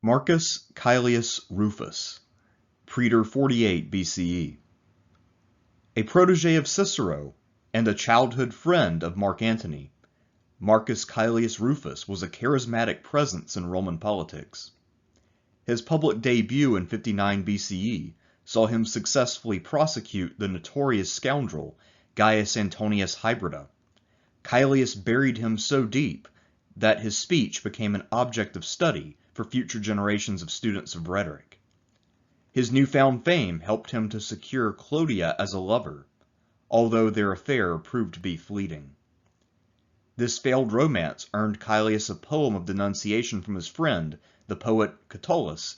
Marcus Caelius Rufus, Praetor 48 BCE. A protege of Cicero and a childhood friend of Mark Antony, Marcus Caelius Rufus was a charismatic presence in Roman politics. His public debut in 59 BCE saw him successfully prosecute the notorious scoundrel Gaius Antonius Hybrida. Caelius buried him so deep that his speech became an object of study for future generations of students of rhetoric. His newfound fame helped him to secure Clodia as a lover, although their affair proved to be fleeting. This failed romance earned Caelius a poem of denunciation from his friend, the poet Catullus,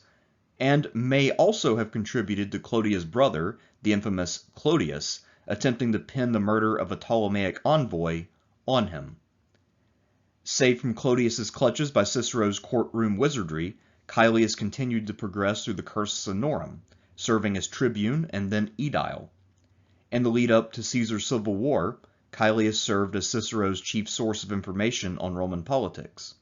and may also have contributed to Clodia's brother, the infamous Clodius, attempting to pin the murder of a Ptolemaic envoy on him. Saved from Clodius's clutches by Cicero's courtroom wizardry, Caelius continued to progress through the cursus honorum, serving as tribune and then aedile. In the lead-up to Caesar's civil war, Caelius served as Cicero's chief source of information on Roman politics.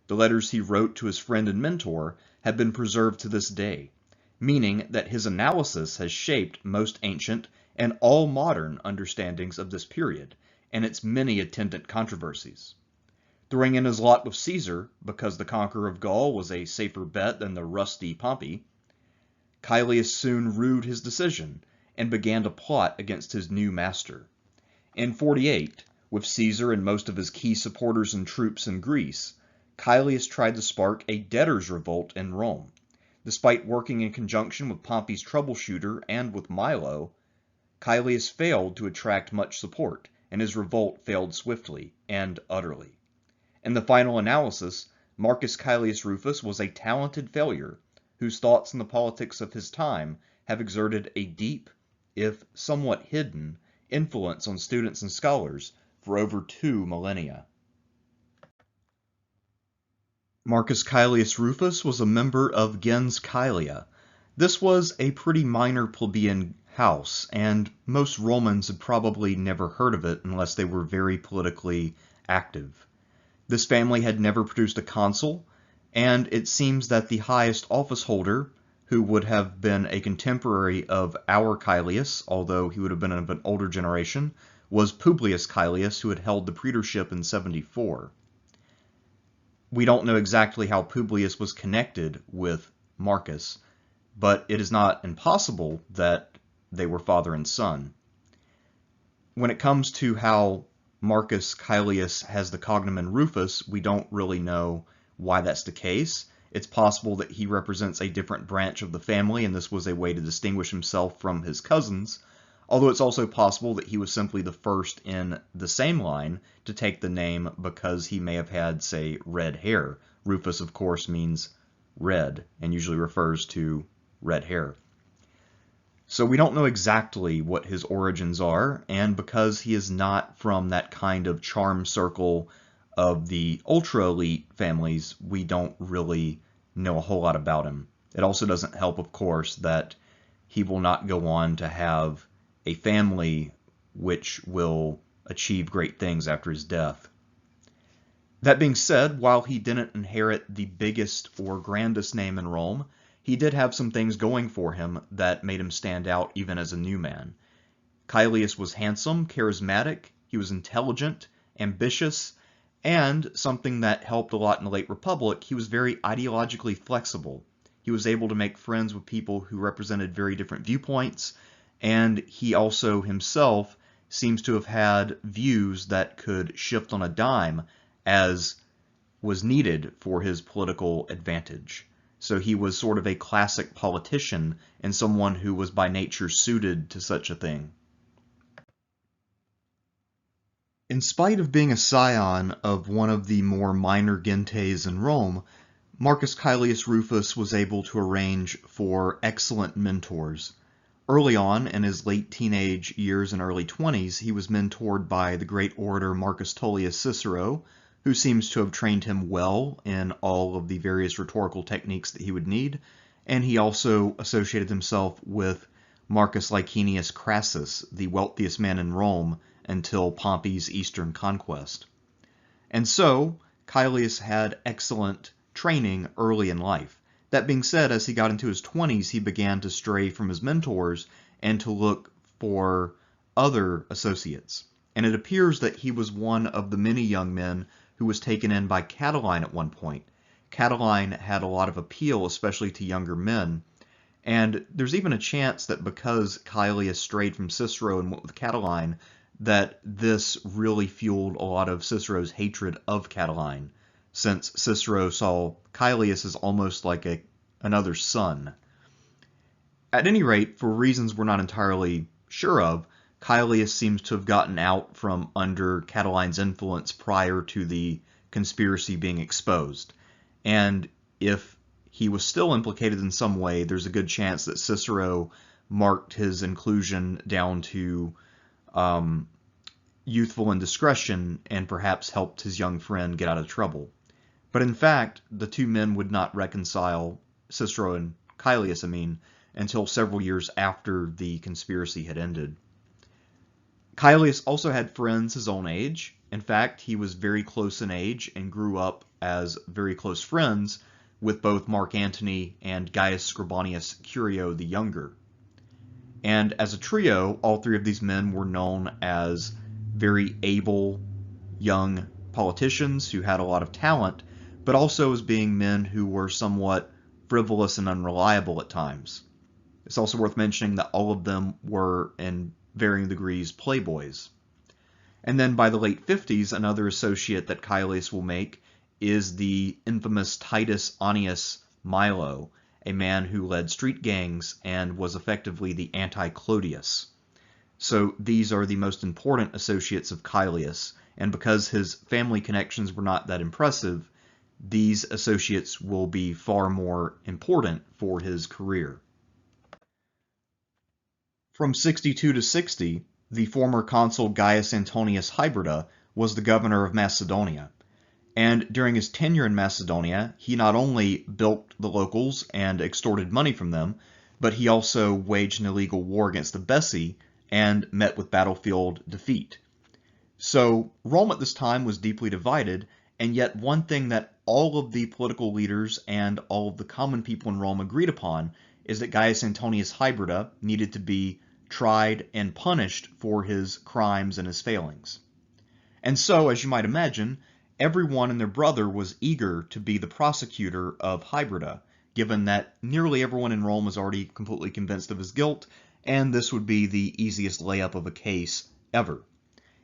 The letters he wrote to his friend and mentor have been preserved to this day, meaning that his analysis has shaped most ancient and all modern understandings of this period and its many attendant controversies. Throwing in his lot with Caesar, because the conqueror of Gaul was a safer bet than the rusty Pompey, Caelius soon rued his decision and began to plot against his new master. In 48, with Caesar and most of his key supporters and troops in Greece, Caelius tried to spark a debtors' revolt in Rome. Despite working in conjunction with Pompey's troubleshooter and with Milo, Caelius failed to attract much support, and his revolt failed swiftly and utterly. In the final analysis, Marcus Caelius Rufus was a talented failure whose thoughts on the politics of his time have exerted a deep, if somewhat hidden, influence on students and scholars for over 2 millennia. Marcus Caelius Rufus was a member of gens Caelia. This was a pretty minor plebeian house, and most Romans had probably never heard of it unless they were very politically active. This family had never produced a consul, and it seems that the highest office holder, who would have been a contemporary of our Caelius, although he would have been of an older generation, was Publius Caelius, who had held the praetorship in 74. We don't know exactly how Publius was connected with Marcus, but it is not impossible that they were father and son. When it comes to how Marcus Caelius has the cognomen Rufus, we don't really know why that's the case. It's possible that he represents a different branch of the family, and this was a way to distinguish himself from his cousins, although it's also possible that he was simply the first in the same line to take the name because he may have had, say, red hair. Rufus, of course, means red, and usually refers to red hair. So we don't know exactly what his origins are, and because he is not from that kind of charm circle of the ultra-elite families, we don't really know a whole lot about him. It also doesn't help, of course, that he will not go on to have a family which will achieve great things after his death. That being said, while he didn't inherit the biggest or grandest name in Rome, he did have some things going for him that made him stand out even as a new man. Caelius was handsome, charismatic, he was intelligent, ambitious, and something that helped a lot in the late Republic, he was very ideologically flexible. He was able to make friends with people who represented very different viewpoints, and he also himself seems to have had views that could shift on a dime as was needed for his political advantage. So he was sort of a classic politician and someone who was by nature suited to such a thing. In spite of being a scion of one of the more minor gentes in Rome, Marcus Caelius Rufus was able to arrange for excellent mentors. Early on, in his late teenage years and early 20s, he was mentored by the great orator Marcus Tullius Cicero, who seems to have trained him well in all of the various rhetorical techniques that he would need, and he also associated himself with Marcus Licinius Crassus, the wealthiest man in Rome until Pompey's eastern conquest. And so, Caelius had excellent training early in life. That being said, as he got into his 20s, he began to stray from his mentors and to look for other associates. And it appears that he was one of the many young men who was taken in by Catiline at one point. Catiline had a lot of appeal, especially to younger men. And there's even a chance that because Caelius strayed from Cicero and went with Catiline, that this really fueled a lot of Cicero's hatred of Catiline, since Cicero saw Caelius as almost like another son. At any rate, for reasons we're not entirely sure of, Caelius seems to have gotten out from under Catiline's influence prior to the conspiracy being exposed. And if he was still implicated in some way, there's a good chance that Cicero marked his inclusion down to youthful indiscretion and perhaps helped his young friend get out of trouble. But in fact, the two men would not reconcile, Cicero and Caelius, until several years after the conspiracy had ended. Caelius also had friends his own age. In fact, he was very close in age and grew up as very close friends with both Mark Antony and Gaius Scribonius Curio the Younger. And as a trio, all three of these men were known as very able young politicians who had a lot of talent, but also as being men who were somewhat frivolous and unreliable at times. It's also worth mentioning that all of them were, in varying degrees, playboys. And then by the late 50s, another associate that Caelius will make is the infamous Titus Annius Milo, a man who led street gangs and was effectively the anti-Clodius. So these are the most important associates of Caelius, and because his family connections were not that impressive, these associates will be far more important for his career. From 62 to 60, the former consul Gaius Antonius Hybrida was the governor of Macedonia. And during his tenure in Macedonia, he not only bilked the locals and extorted money from them, but he also waged an illegal war against the Bessi and met with battlefield defeat. So Rome at this time was deeply divided, and yet one thing that all of the political leaders and all of the common people in Rome agreed upon is that Gaius Antonius Hybrida needed to be tried and punished for his crimes and his failings. And so, as you might imagine, everyone and their brother was eager to be the prosecutor of Hybrida, given that nearly everyone in Rome was already completely convinced of his guilt, and this would be the easiest layup of a case ever.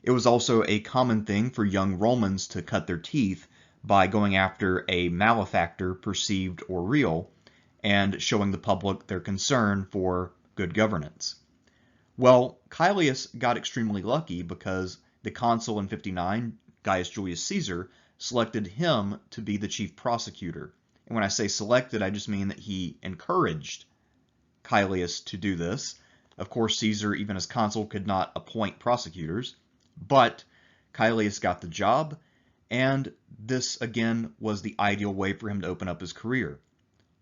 It was also a common thing for young Romans to cut their teeth by going after a malefactor, perceived or real, and showing the public their concern for good governance. Well, Caelius got extremely lucky because the consul in 59, Gaius Julius Caesar, selected him to be the chief prosecutor. And when I say selected, I just mean that he encouraged Caelius to do this. Of course, Caesar, even as consul, could not appoint prosecutors, but Caelius got the job, and this, again, was the ideal way for him to open up his career.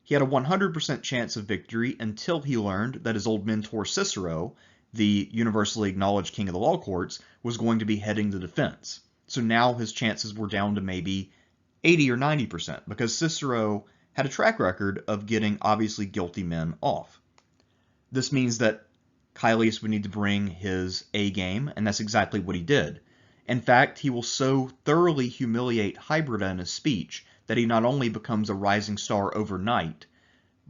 He had a 100% chance of victory until he learned that his old mentor Cicero, the universally acknowledged king of the law courts, was going to be heading the defense. So now his chances were down to maybe 80 or 90%, because Cicero had a track record of getting obviously guilty men off. This means that Caelius would need to bring his A game, and that's exactly what he did. In fact, he will so thoroughly humiliate Hybrida in his speech that he not only becomes a rising star overnight,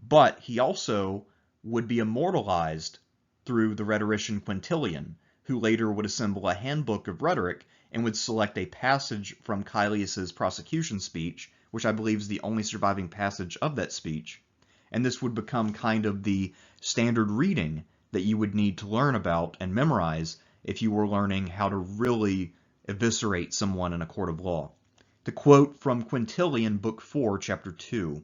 but he also would be immortalized through the rhetorician Quintilian, who later would assemble a handbook of rhetoric and would select a passage from Caelius's prosecution speech, which I believe is the only surviving passage of that speech. And this would become kind of the standard reading that you would need to learn about and memorize if you were learning how to really eviscerate someone in a court of law. The quote from Quintilian, Book 4, Chapter 2.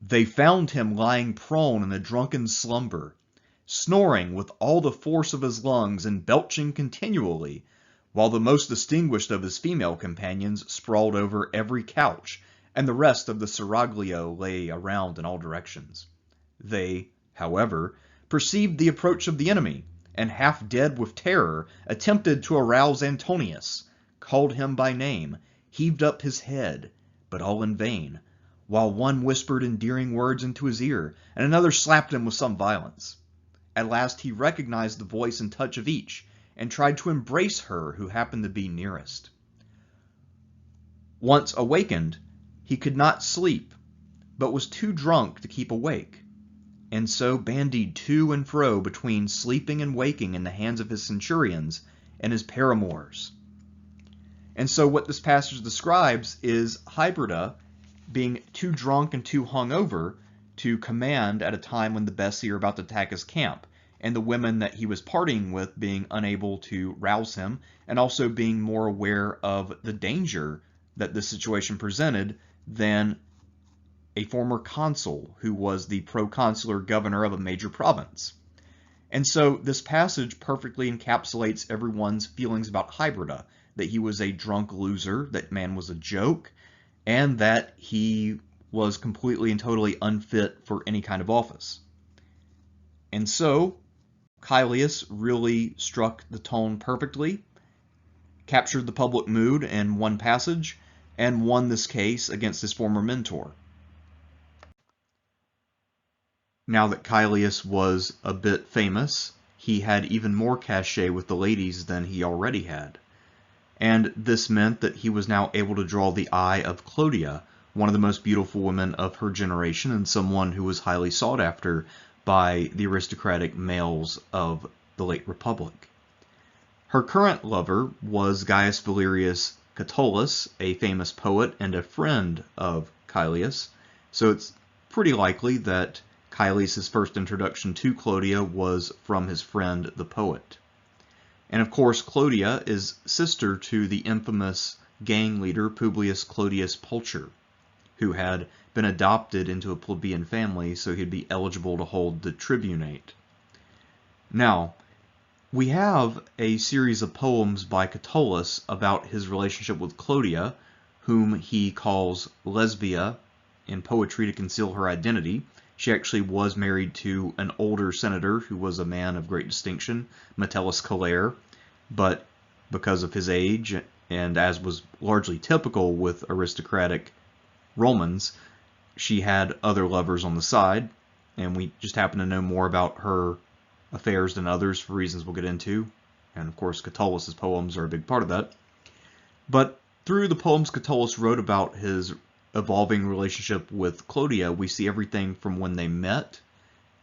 "They found him lying prone in a drunken slumber, snoring with all the force of his lungs and belching continually, while the most distinguished of his female companions sprawled over every couch, and the rest of the seraglio lay around in all directions. They, however, perceived the approach of the enemy, and half dead with terror, attempted to arouse Antonius, called him by name, heaved up his head, but all in vain, while one whispered endearing words into his ear, and another slapped him with some violence. At last he recognized the voice and touch of each, and tried to embrace her who happened to be nearest. Once awakened, he could not sleep, but was too drunk to keep awake, and so bandied to and fro between sleeping and waking in the hands of his centurions and his paramours. And so what this passage describes is Hybrida being too drunk and too hungover to command at a time when the BCE are about to attack his camp, and the women that he was partying with being unable to rouse him, and also being more aware of the danger that this situation presented than a former consul who was the proconsular governor of a major province. And so this passage perfectly encapsulates everyone's feelings about Hybrida, that he was a drunk loser, that man was a joke, and that he was completely and totally unfit for any kind of office. And so Caelius really struck the tone perfectly, captured the public mood in one passage, and won this case against his former mentor. Now that Caelius was a bit famous, he had even more cachet with the ladies than he already had. And this meant that he was now able to draw the eye of Clodia, one of the most beautiful women of her generation, and someone who was highly sought after by the aristocratic males of the late Republic. Her current lover was Gaius Valerius Catullus, a famous poet and a friend of Caelius, so it's pretty likely that Caelius' first introduction to Clodia was from his friend the poet. And of course, Clodia is sister to the infamous gang leader Publius Clodius Pulcher, who had been adopted into a plebeian family so he'd be eligible to hold the tribunate. Now, we have a series of poems by Catullus about his relationship with Clodia, whom he calls Lesbia in poetry to conceal her identity. She actually was married to an older senator who was a man of great distinction, Metellus Calaire, but because of his age, and as was largely typical with aristocratic Romans, she had other lovers on the side, and we just happen to know more about her affairs than others for reasons we'll get into. And of course, Catullus' poems are a big part of that. But through the poems Catullus wrote about his evolving relationship with Clodia, we see everything from when they met,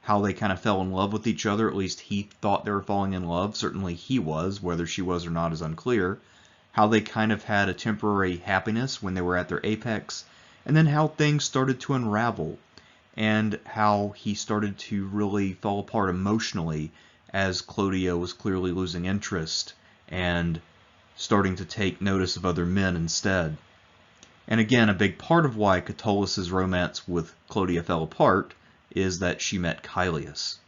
how they kind of fell in love with each other. At least he thought they were falling in love. Certainly he was. Whether she was or not is unclear. How they kind of had a temporary happiness when they were at their apex, and then how things started to unravel, and how he started to really fall apart emotionally as Clodia was clearly losing interest and starting to take notice of other men instead. And again, a big part of why Catullus' romance with Clodia fell apart is that she met Caelius.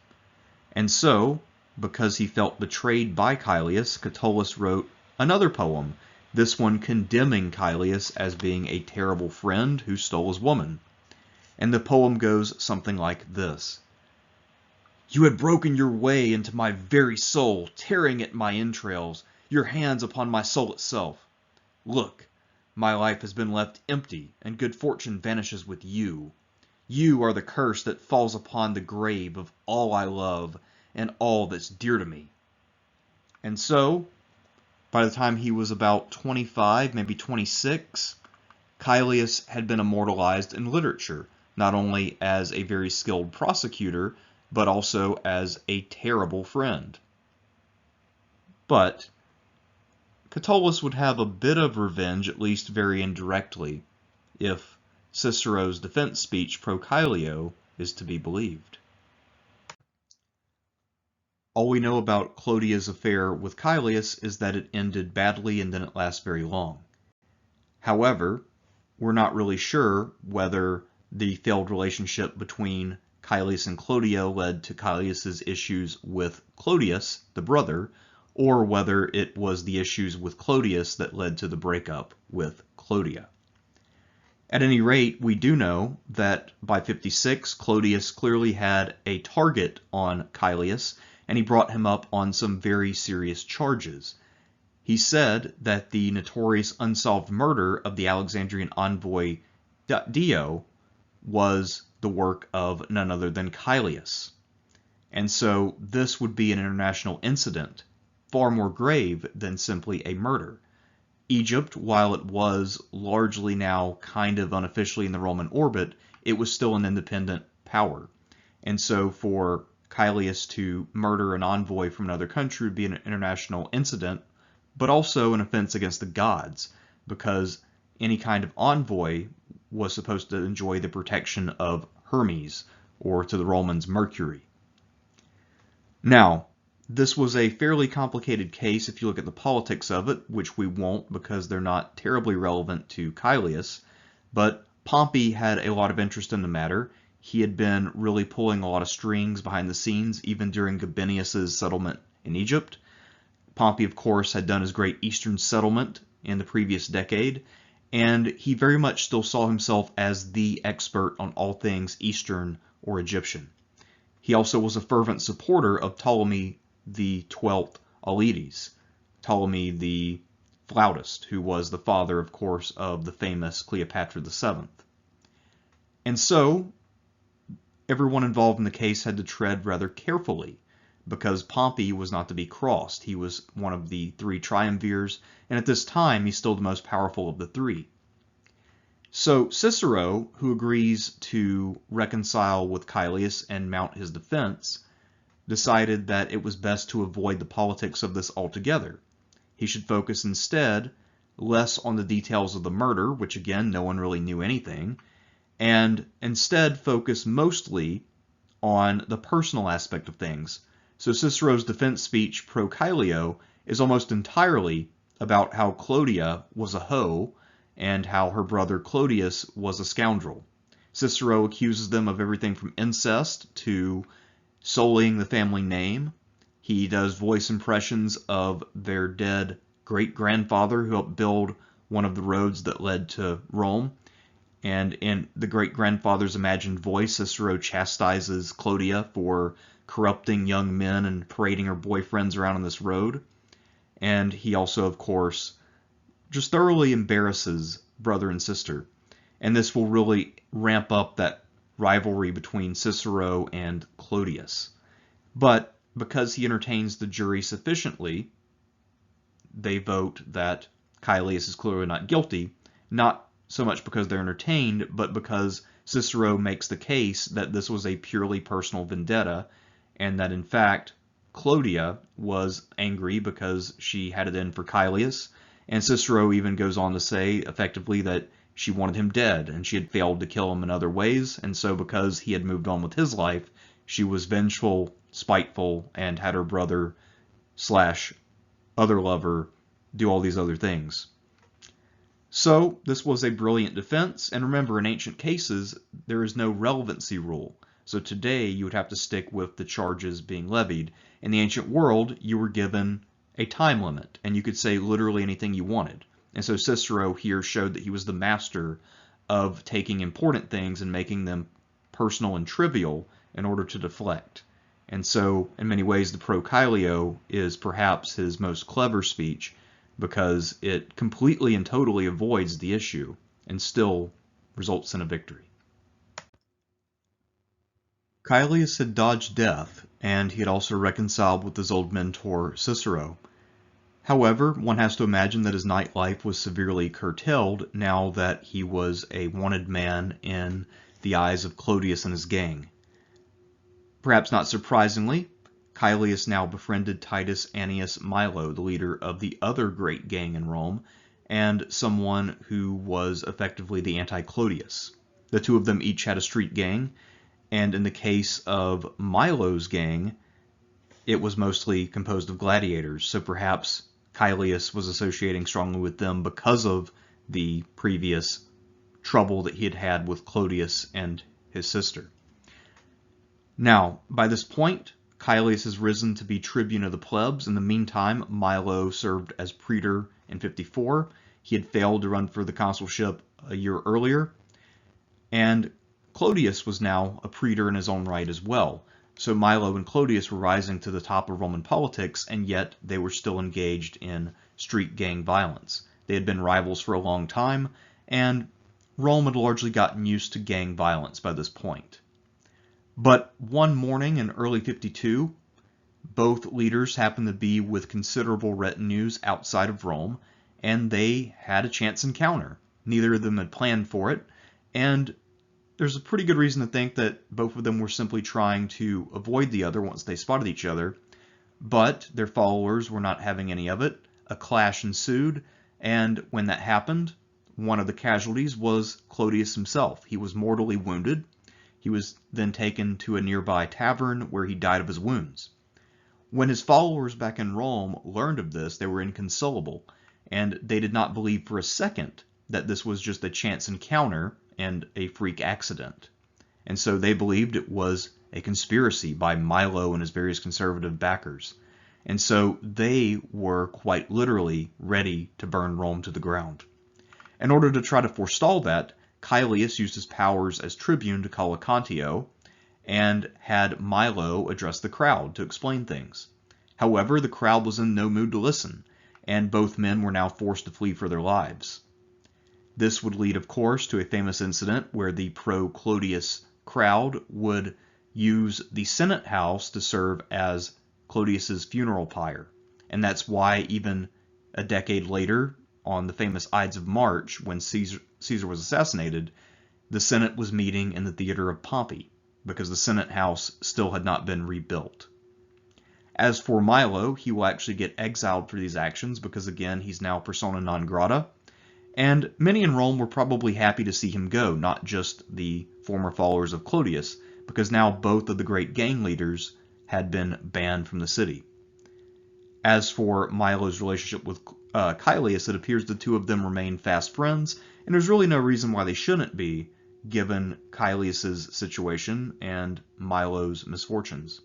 And so, because he felt betrayed by Caelius, Catullus wrote another poem, this one condemning Caelius as being a terrible friend who stole his woman. And the poem goes something like this. You had broken your way into my very soul, tearing at my entrails, your hands upon my soul itself. Look, my life has been left empty, and good fortune vanishes with you. You are the curse that falls upon the grave of all I love and all that's dear to me. And so, by the time he was about 25, maybe 26, Caelius had been immortalized in literature, not only as a very skilled prosecutor, but also as a terrible friend. But Catullus would have a bit of revenge, at least very indirectly, if Cicero's defense speech pro Caelio is to be believed. All we know about Clodia's affair with Caelius is that it ended badly and didn't last very long. However, we're not really sure whether the failed relationship between Caelius and Clodia led to Caelius's issues with Clodius, the brother, or whether it was the issues with Clodius that led to the breakup with Clodia. At any rate, we do know that by 56, Clodius clearly had a target on Caelius, and he brought him up on some very serious charges. He said that the notorious unsolved murder of the Alexandrian envoy Dio was the work of none other than Caelius. And so this would be an international incident, far more grave than simply a murder. Egypt, while it was largely now kind of unofficially in the Roman orbit, it was still an independent power. And so for Caelius to murder an envoy from another country would be an international incident, but also an offense against the gods, because any kind of envoy was supposed to enjoy the protection of Hermes, or to the Romans, Mercury. Now, this was a fairly complicated case if you look at the politics of it, which we won't because they're not terribly relevant to Caelius, but Pompey had a lot of interest in the matter. He had been really pulling a lot of strings behind the scenes, even during Gabinius's settlement in Egypt. Pompey, of course, had done his great Eastern settlement in the previous decade, and he very much still saw himself as the expert on all things Eastern or Egyptian. He also was a fervent supporter of Ptolemy the 12th Auletes, Ptolemy the flautist, who was the father, of course, of the famous Cleopatra VII. And so, everyone involved in the case had to tread rather carefully, because Pompey was not to be crossed. He was one of the three triumvirs, and at this time he's still the most powerful of the three. So Cicero, who agrees to reconcile with Caelius and mount his defense, decided that it was best to avoid the politics of this altogether. He should focus instead less on the details of the murder, which again, no one really knew anything, and instead focus mostly on the personal aspect of things. So Cicero's defense speech pro Caelio is almost entirely about how Clodia was a hoe and how her brother Clodius was a scoundrel. Cicero accuses them of everything from incest to sullying the family name. He does voice impressions of their dead great-grandfather who helped build one of the roads that led to Rome. And in the great-grandfather's imagined voice, Cicero chastises Clodia for corrupting young men and parading her boyfriends around on this road. And he also, of course, just thoroughly embarrasses brother and sister. And this will really ramp up that rivalry between Cicero and Clodius. But because he entertains the jury sufficiently, they vote that Caelius is clearly not guilty, not so much because they're entertained, but because Cicero makes the case that this was a purely personal vendetta, and that in fact Clodia was angry because she had it in for Caelius, and Cicero even goes on to say effectively that she wanted him dead, and she had failed to kill him in other ways, and so because he had moved on with his life, she was vengeful, spiteful, and had her brother / other lover do all these other things. So this was a brilliant defense, and remember, in ancient cases, there is no relevancy rule. So today you would have to stick with the charges being levied. In the ancient world, you were given a time limit, and you could say literally anything you wanted. And so Cicero here showed that he was the master of taking important things and making them personal and trivial in order to deflect. And so, in many ways, the Pro Caelio is perhaps his most clever speech, because it completely and totally avoids the issue and still results in a victory. Caelius had dodged death, and he had also reconciled with his old mentor Cicero. However, one has to imagine that his nightlife was severely curtailed now that he was a wanted man in the eyes of Clodius and his gang. Perhaps not surprisingly, Caelius now befriended Titus Annius Milo, the leader of the other great gang in Rome, and someone who was effectively the anti-Clodius. The two of them each had a street gang, and in the case of Milo's gang, it was mostly composed of gladiators, so perhaps Caelius was associating strongly with them because of the previous trouble that he had had with Clodius and his sister. Now, by this point, Caelius has risen to be tribune of the plebs. In the meantime, Milo served as praetor in 54. He had failed to run for the consulship a year earlier. And Clodius was now a praetor in his own right as well. So Milo and Clodius were rising to the top of Roman politics, and yet they were still engaged in street gang violence. They had been rivals for a long time, and Rome had largely gotten used to gang violence by this point. But one morning in early 52, both leaders happened to be with considerable retinues outside of Rome, and they had a chance encounter. Neither of them had planned for it, and there's a pretty good reason to think that both of them were simply trying to avoid the other once they spotted each other, but their followers were not having any of it. A clash ensued, and when that happened, one of the casualties was Clodius himself. He was mortally wounded. He was then taken to a nearby tavern where he died of his wounds. When his followers back in Rome learned of this, they were inconsolable, and they did not believe for a second that this was just a chance encounter and a freak accident. And so they believed it was a conspiracy by Milo and his various conservative backers. And so they were quite literally ready to burn Rome to the ground. In order to try to forestall that, Caelius used his powers as tribune to call a contio, and had Milo address the crowd to explain things. However, the crowd was in no mood to listen, and both men were now forced to flee for their lives. This would lead, of course, to a famous incident where the pro-Clodius crowd would use the Senate House to serve as Clodius's funeral pyre. And that's why even a decade later, on the famous Ides of March, when Caesar was assassinated, the Senate was meeting in the theater of Pompey, because the Senate House still had not been rebuilt. As for Milo, he will actually get exiled for these actions because, again, he's now persona non grata, and many in Rome were probably happy to see him go, not just the former followers of Clodius, because now both of the great gang leaders had been banned from the city. As for Milo's relationship with Caelius, it appears the two of them remain fast friends, and there's really no reason why they shouldn't be, given Caelius's situation and Milo's misfortunes.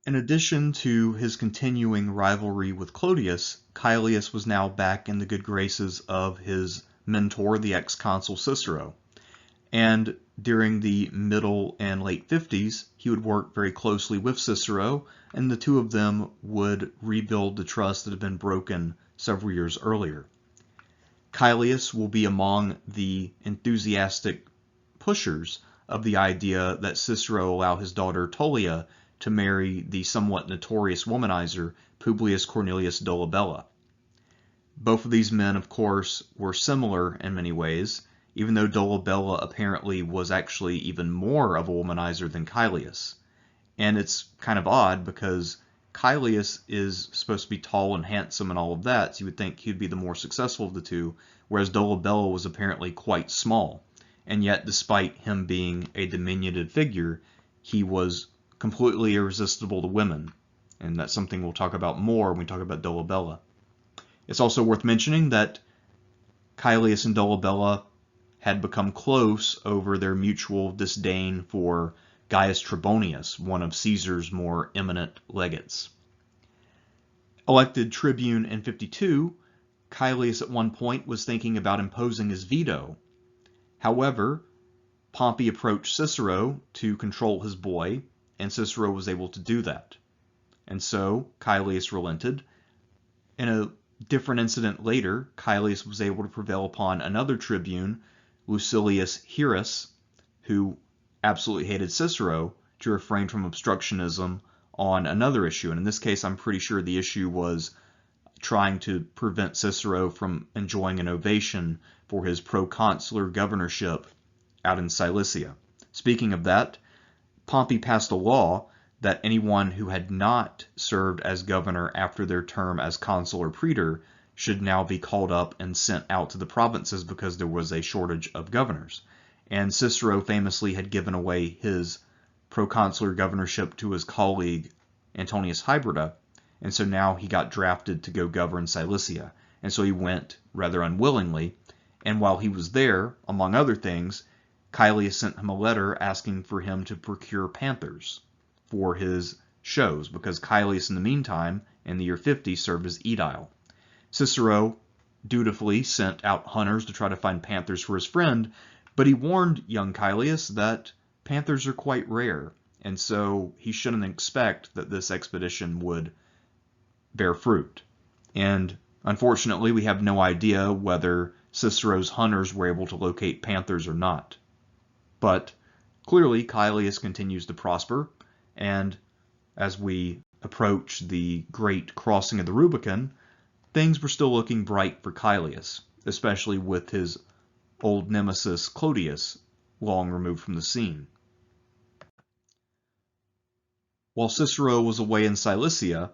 In addition to his continuing rivalry with Clodius, Caelius was now back in the good graces of his mentor, the ex-consul Cicero. And during the middle and late 50s, he would work very closely with Cicero, and the two of them would rebuild the trust that had been broken several years earlier. Caelius will be among the enthusiastic pushers of the idea that Cicero allow his daughter Tullia to marry the somewhat notorious womanizer Publius Cornelius Dolabella. Both of these men, of course, were similar in many ways, even though Dolabella apparently was actually even more of a womanizer than Caelius. And it's kind of odd because Caelius is supposed to be tall and handsome and all of that, so you would think he'd be the more successful of the two, whereas Dolabella was apparently quite small. And yet, despite him being a diminutive figure, he was completely irresistible to women. And that's something we'll talk about more when we talk about Dolabella. It's also worth mentioning that Caelius and Dolabella had become close over their mutual disdain for Gaius Trebonius, one of Caesar's more eminent legates. Elected tribune in 52, Caelius at one point was thinking about imposing his veto. However, Pompey approached Cicero to control his boy, and Cicero was able to do that. And so Caelius relented. In a different incident later, Caelius was able to prevail upon another tribune, Lucilius Hierus, who absolutely hated Cicero, to refrain from obstructionism on another issue. And in this case, I'm pretty sure the issue was trying to prevent Cicero from enjoying an ovation for his proconsular governorship out in Cilicia. Speaking of that, Pompey passed a law that anyone who had not served as governor after their term as consul or praetor should now be called up and sent out to the provinces because there was a shortage of governors. And Cicero famously had given away his proconsular governorship to his colleague Antonius Hybrida, and so now he got drafted to go govern Cilicia. And so he went rather unwillingly, and while he was there, among other things, Caelius sent him a letter asking for him to procure panthers for his shows, because Caelius in the meantime, in the year 50, served as aedile. Cicero dutifully sent out hunters to try to find panthers for his friend, but he warned young Caelius that panthers are quite rare, and so he shouldn't expect that this expedition would bear fruit. And unfortunately, we have no idea whether Cicero's hunters were able to locate panthers or not. But clearly, Caelius continues to prosper, and as we approach the great crossing of the Rubicon, things were still looking bright for Caelius, especially with his old nemesis Clodius long removed from the scene. While Cicero was away in Cilicia,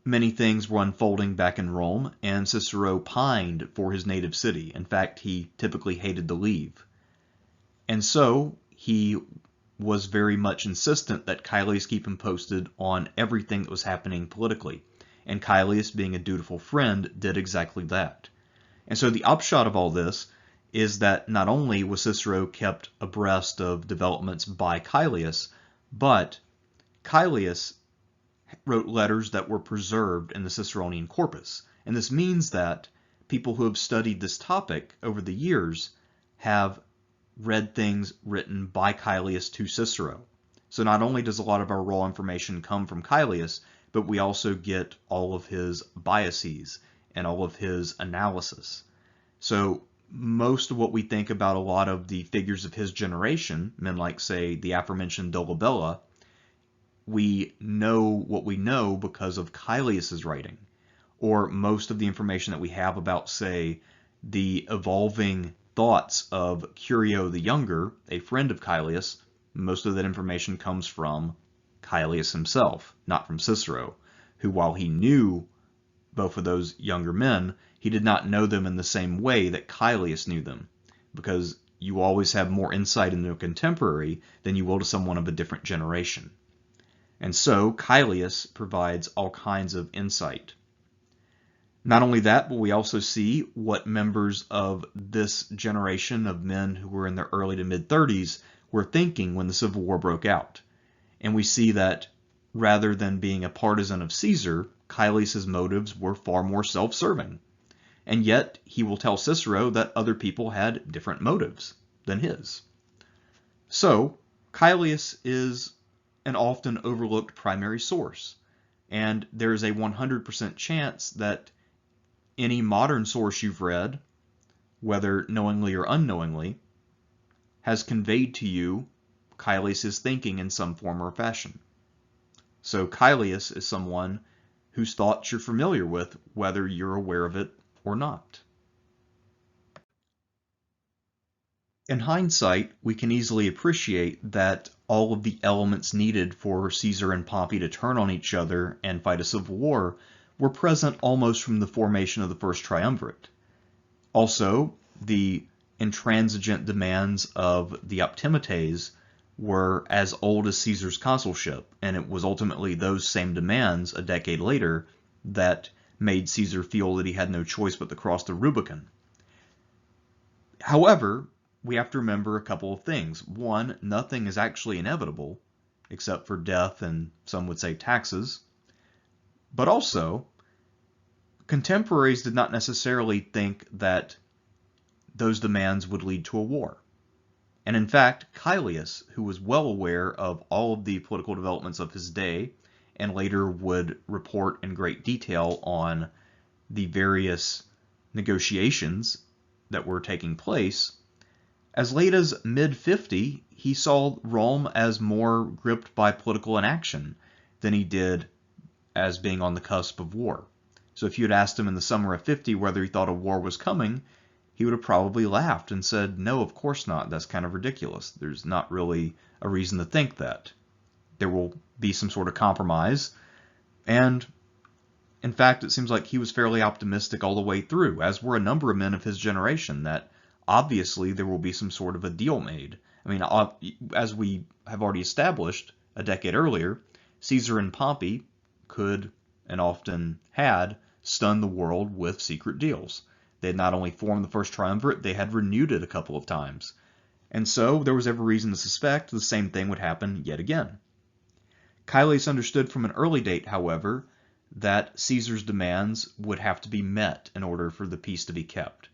many things were unfolding back in Rome, and Cicero pined for his native city. In fact, he typically hated to leave. And so he was very much insistent that Caelius keep him posted on everything that was happening politically. And Caelius, being a dutiful friend, did exactly that. And so the upshot of all this is that not only was Cicero kept abreast of developments by Caelius, but Caelius wrote letters that were preserved in the Ciceronian corpus. And this means that people who have studied this topic over the years have read things written by Caelius to Cicero. So not only does a lot of our raw information come from Caelius, but we also get all of his biases and all of his analysis. So most of what we think about a lot of the figures of his generation, men like, say, the aforementioned Dolabella, we know what we know because of Caelius's writing. Or most of the information that we have about, say, the evolving thoughts of Curio the Younger, a friend of Caelius, most of that information comes from Caelius himself, not from Cicero, who, while he knew both of those younger men, he did not know them in the same way that Caelius knew them, because you always have more insight into a contemporary than you will to someone of a different generation. And so Caelius provides all kinds of insight. Not only that, but we also see what members of this generation of men who were in their early to mid-30s were thinking when the Civil War broke out. And we see that rather than being a partisan of Caesar, Caelius's motives were far more self-serving. And yet he will tell Cicero that other people had different motives than his. So Caelius is an often overlooked primary source, and there is a 100% chance that any modern source you've read, whether knowingly or unknowingly, has conveyed to you Caelius's thinking in some form or fashion. So Caelius is someone whose thoughts you're familiar with, whether you're aware of it or not. In hindsight, we can easily appreciate that all of the elements needed for Caesar and Pompey to turn on each other and fight a civil war were present almost from the formation of the First Triumvirate. Also, the intransigent demands of the Optimates were as old as Caesar's consulship, and it was ultimately those same demands a decade later that made Caesar feel that he had no choice but to cross the Rubicon. However, we have to remember a couple of things. One, nothing is actually inevitable, except for death and some would say taxes. But also, contemporaries did not necessarily think that those demands would lead to a war. And in fact, Caelius, who was well aware of all of the political developments of his day, and later would report in great detail on the various negotiations that were taking place, as late as mid-50, he saw Rome as more gripped by political inaction than he did as being on the cusp of war. So if you had asked him in the summer of 50 whether he thought a war was coming, he would have probably laughed and said, no, of course not. That's kind of ridiculous. There's not really a reason to think that. There will be some sort of compromise. And in fact, it seems like he was fairly optimistic all the way through, as were a number of men of his generation, that obviously there will be some sort of a deal made. I mean, as we have already established a decade earlier, Caesar and Pompey could, and often had, stunned the world with secret deals. They had not only formed the First Triumvirate, they had renewed it a couple of times. And so there was every reason to suspect the same thing would happen yet again. Caelius understood from an early date, however, that Caesar's demands would have to be met in order for the peace to be kept.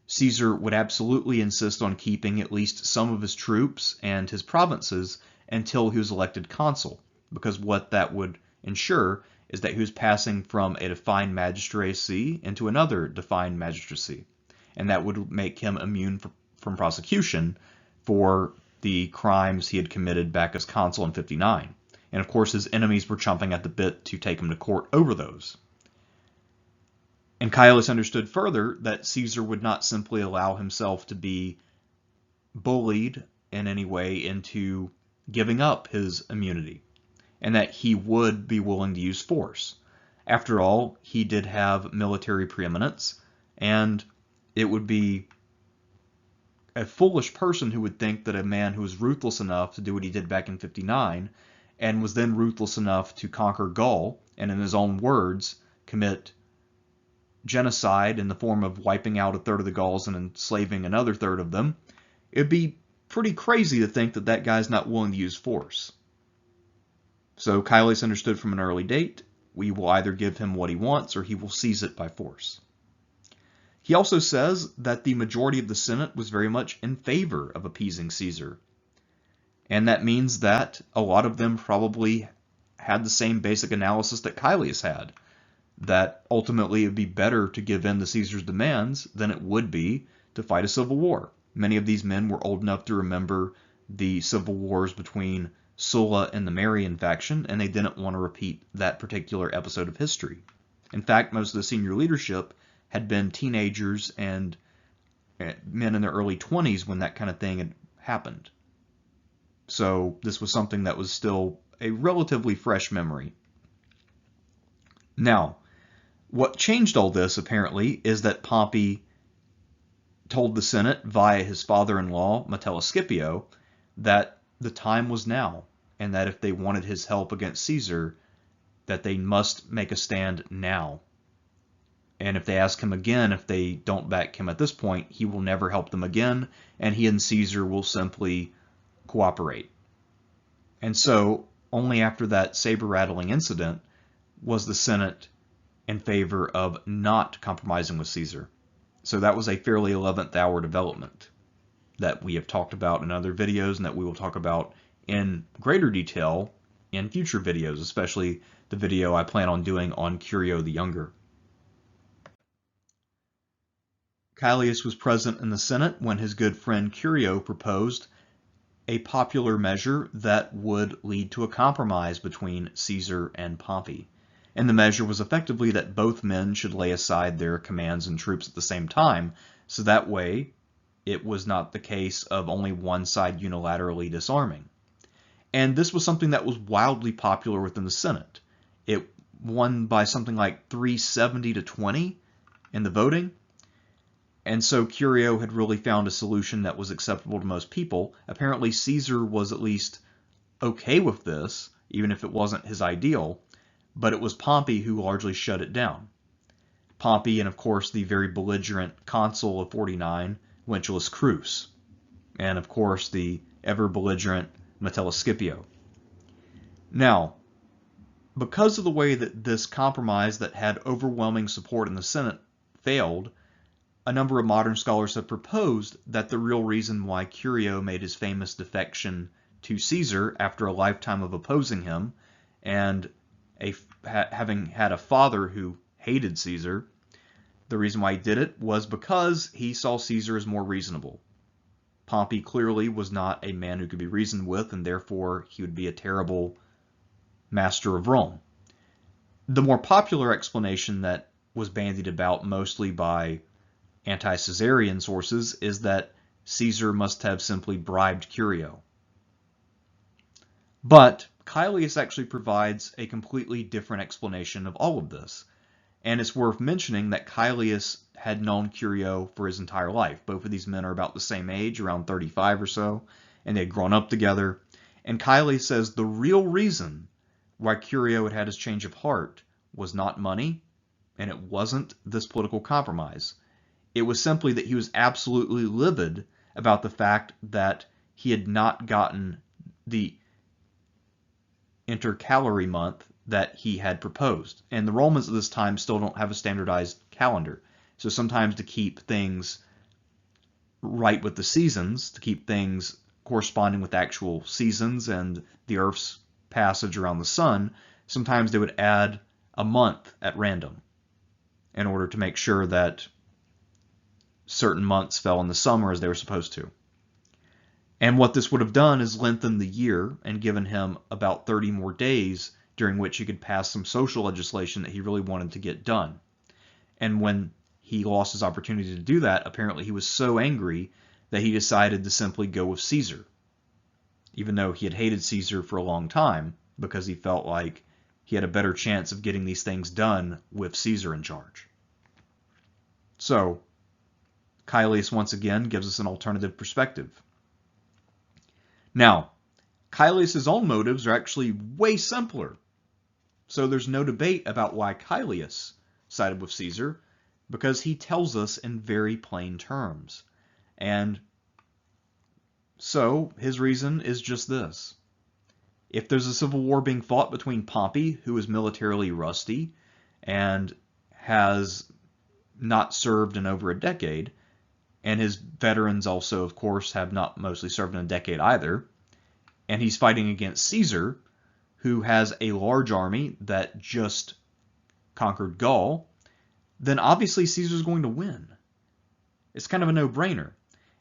Caesar would absolutely insist on keeping at least some of his troops and his provinces until he was elected consul, because what that would ensure is that he was passing from a defined magistracy into another defined magistracy. and that would make him immune from prosecution for the crimes he had committed back as consul in 59. And of course, his enemies were chomping at the bit to take him to court over those. And Caelius understood further that Caesar would not simply allow himself to be bullied in any way into giving up his immunity, and that he would be willing to use force. After all, he did have military preeminence, and it would be a foolish person who would think that a man who was ruthless enough to do what he did back in 59, and was then ruthless enough to conquer Gaul, and in his own words, commit genocide in the form of wiping out a third of the Gauls and enslaving another third of them, it'd be pretty crazy to think that that guy's not willing to use force. So Caelius understood from an early date, we will either give him what he wants or he will seize it by force. He also says that the majority of the Senate was very much in favor of appeasing Caesar. And that means that a lot of them probably had the same basic analysis that Caelius had, that ultimately it would be better to give in to Caesar's demands than it would be to fight a civil war. Many of these men were old enough to remember the civil wars between Sulla and the Marian faction, and they didn't want to repeat that particular episode of history. In fact, most of the senior leadership had been teenagers and men in their early 20s when that kind of thing had happened. So this was something that was still a relatively fresh memory. Now, what changed all this, apparently, is that Pompey told the Senate via his father-in-law, Metellus Scipio, that the time was now, and that if they wanted his help against Caesar, that they must make a stand now. And if they ask him again, if they don't back him at this point, he will never help them again, and he and Caesar will simply cooperate. And so, only after that saber-rattling incident was the Senate in favor of not compromising with Caesar. So that was a fairly 11th hour development that we have talked about in other videos and that we will talk about in greater detail in future videos, especially the video I plan on doing on Curio the Younger. Caelius was present in the Senate when his good friend Curio proposed a popular measure that would lead to a compromise between Caesar and Pompey. And the measure was effectively that both men should lay aside their commands and troops at the same time, so that way it was not the case of only one side unilaterally disarming. And this was something that was wildly popular within the Senate. It won by something like 370 to 20 in the voting. And so Curio had really found a solution that was acceptable to most people. Apparently Caesar was at least okay with this, even if it wasn't his ideal, but it was Pompey who largely shut it down. Pompey and, of course, the very belligerent consul of 49, Lentulus Crus, and, of course, the ever-belligerent Metellus Scipio. Now, because of the way that this compromise that had overwhelming support in the Senate failed, a number of modern scholars have proposed that the real reason why Curio made his famous defection to Caesar after a lifetime of opposing him, and having had a father who hated Caesar, the reason why he did it was because he saw Caesar as more reasonable. Pompey clearly was not a man who could be reasoned with, and therefore he would be a terrible master of Rome. The more popular explanation that was bandied about mostly by anti-Caesarian sources is that Caesar must have simply bribed Curio. But Caelius actually provides a completely different explanation of all of this. And it's worth mentioning that Caelius had known Curio for his entire life. Both of these men are about the same age, around 35 or so, and they had grown up together. And Caelius says the real reason why Curio had had his change of heart was not money, and it wasn't this political compromise. It was simply that he was absolutely livid about the fact that he had not gotten the intercalary month that he had proposed. And the Romans at this time still don't have a standardized calendar. So sometimes to keep things right with the seasons, to keep things corresponding with actual seasons and the Earth's passage around the sun, sometimes they would add a month at random in order to make sure that certain months fell in the summer as they were supposed to. And what this would have done is lengthened the year and given him about 30 more days during which he could pass some social legislation that he really wanted to get done. And when he lost his opportunity to do that, apparently he was so angry that he decided to simply go with Caesar, even though he had hated Caesar for a long time because he felt like he had a better chance of getting these things done with Caesar in charge. So, Caelius once again gives us an alternative perspective. Now, Caelius' own motives are actually way simpler. So there's no debate about why Caelius sided with Caesar, because he tells us in very plain terms. And so his reason is just this. If there's a civil war being fought between Pompey, who is militarily rusty and has not served in over a decade, and his veterans also, of course, have not mostly served in a decade either, and he's fighting against Caesar, who has a large army that just conquered Gaul, then obviously Caesar's going to win. It's kind of a no-brainer.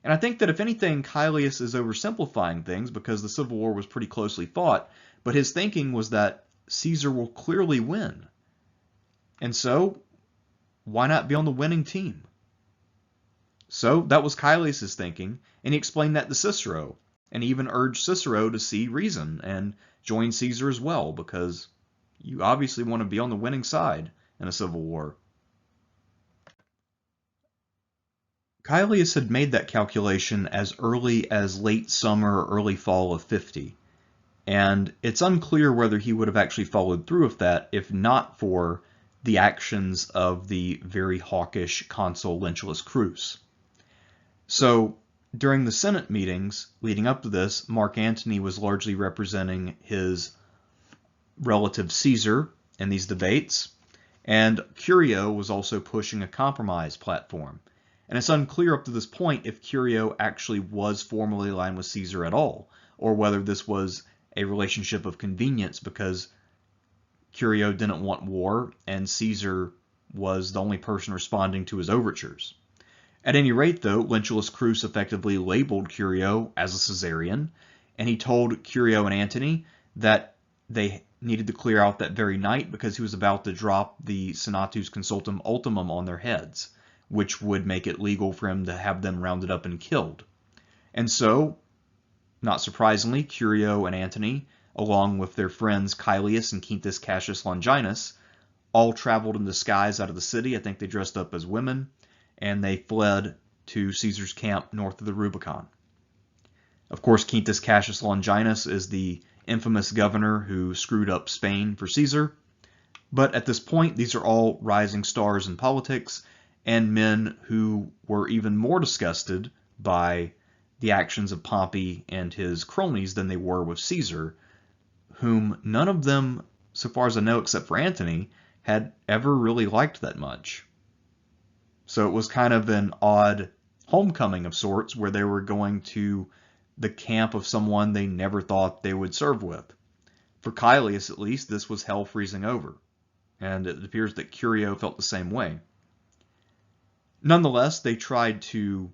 And I think that if anything, Caelius is oversimplifying things because the Civil War was pretty closely fought, but his thinking was that Caesar will clearly win. And so, why not be on the winning team? So that was Caelius' thinking, and he explained that to Cicero, and he even urged Cicero to see reason and join Caesar as well, because you obviously want to be on the winning side in a civil war. Caelius had made that calculation as early as late summer or early fall of 50, and it's unclear whether he would have actually followed through with that if not for the actions of the very hawkish consul Lentulus Crus. So, during the Senate meetings leading up to this, Mark Antony was largely representing his relative Caesar in these debates, and Curio was also pushing a compromise platform. And it's unclear up to this point if Curio actually was formally aligned with Caesar at all, or whether this was a relationship of convenience because Curio didn't want war and Caesar was the only person responding to his overtures. At any rate, though, Lentulus Crus effectively labeled Curio as a Caesarian, and he told Curio and Antony that they needed to clear out that very night because he was about to drop the Senatus Consultum Ultimum on their heads, which would make it legal for him to have them rounded up and killed. And so, not surprisingly, Curio and Antony, along with their friends Caelius and Quintus Cassius Longinus, all traveled in disguise out of the city. I think they dressed up as women, and they fled to Caesar's camp north of the Rubicon. Of course, Quintus Cassius Longinus is the infamous governor who screwed up Spain for Caesar. But at this point, these are all rising stars in politics, and men who were even more disgusted by the actions of Pompey and his cronies than they were with Caesar, whom none of them, so far as I know except for Antony, had ever really liked that much. So it was kind of an odd homecoming of sorts where they were going to the camp of someone they never thought they would serve with. For Caelius, at least, this was hell freezing over, and it appears that Curio felt the same way. Nonetheless, they tried to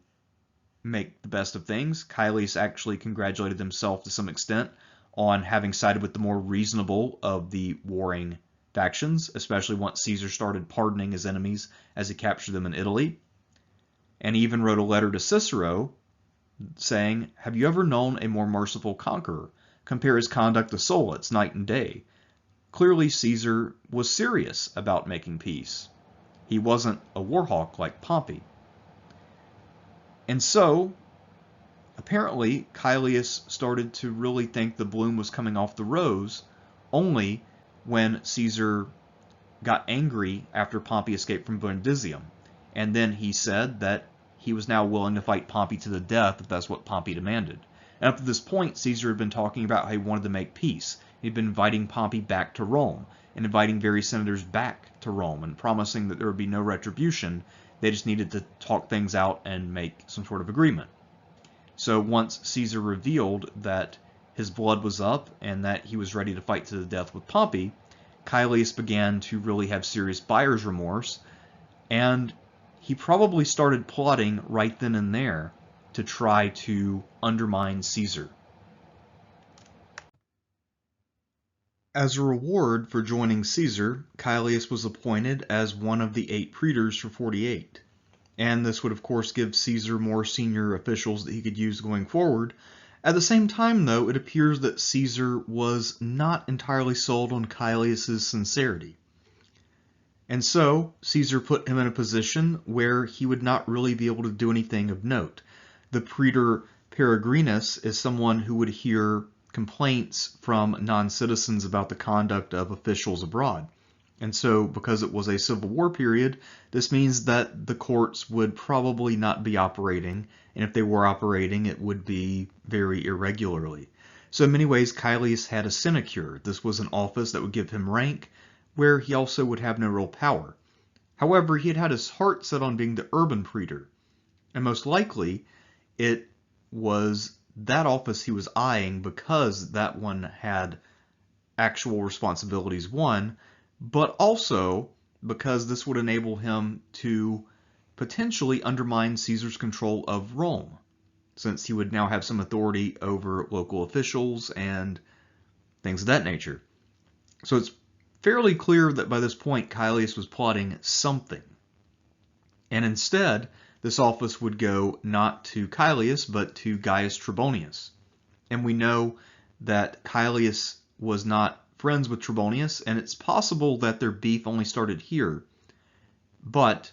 make the best of things. Caelius actually congratulated himself to some extent on having sided with the more reasonable of the warring factions, especially once Caesar started pardoning his enemies as he captured them in Italy. And he even wrote a letter to Cicero saying, "Have you ever known a more merciful conqueror? Compare his conduct to Sulla, it's night and day." Clearly, Caesar was serious about making peace. He wasn't a warhawk like Pompey. And so, apparently, Caelius started to really think the bloom was coming off the rose only when Caesar got angry after Pompey escaped from Brundisium. And then he said that he was now willing to fight Pompey to the death if that's what Pompey demanded. And up to this point, Caesar had been talking about how he wanted to make peace. He'd been inviting Pompey back to Rome and inviting various senators back to Rome and promising that there would be no retribution. They just needed to talk things out and make some sort of agreement. So once Caesar revealed that his blood was up and that he was ready to fight to the death with Pompey, Caelius began to really have serious buyer's remorse, and he probably started plotting right then and there to try to undermine Caesar. As a reward for joining Caesar, Caelius was appointed as one of the 8 praetors for 48. And this would of course give Caesar more senior officials that he could use going forward. At the same time, though, it appears that Caesar was not entirely sold on Caelius's sincerity. And so Caesar put him in a position where he would not really be able to do anything of note. The praetor Peregrinus is someone who would hear complaints from non-citizens about the conduct of officials abroad. And so, because it was a civil war period, this means that the courts would probably not be operating, and if they were operating, it would be very irregularly. So in many ways, Caelius had a sinecure. This was an office that would give him rank, where he also would have no real power. However, he had his heart set on being the urban praetor, and most likely it was that office he was eyeing because that one had actual responsibilities, one, but also because this would enable him to potentially undermine Caesar's control of Rome, since he would now have some authority over local officials and things of that nature. So it's fairly clear that by this point Caelius was plotting something. And instead, this office would go not to Caelius, but to Gaius Trebonius. And we know that Caelius was not friends with Trebonius, and it's possible that their beef only started here. But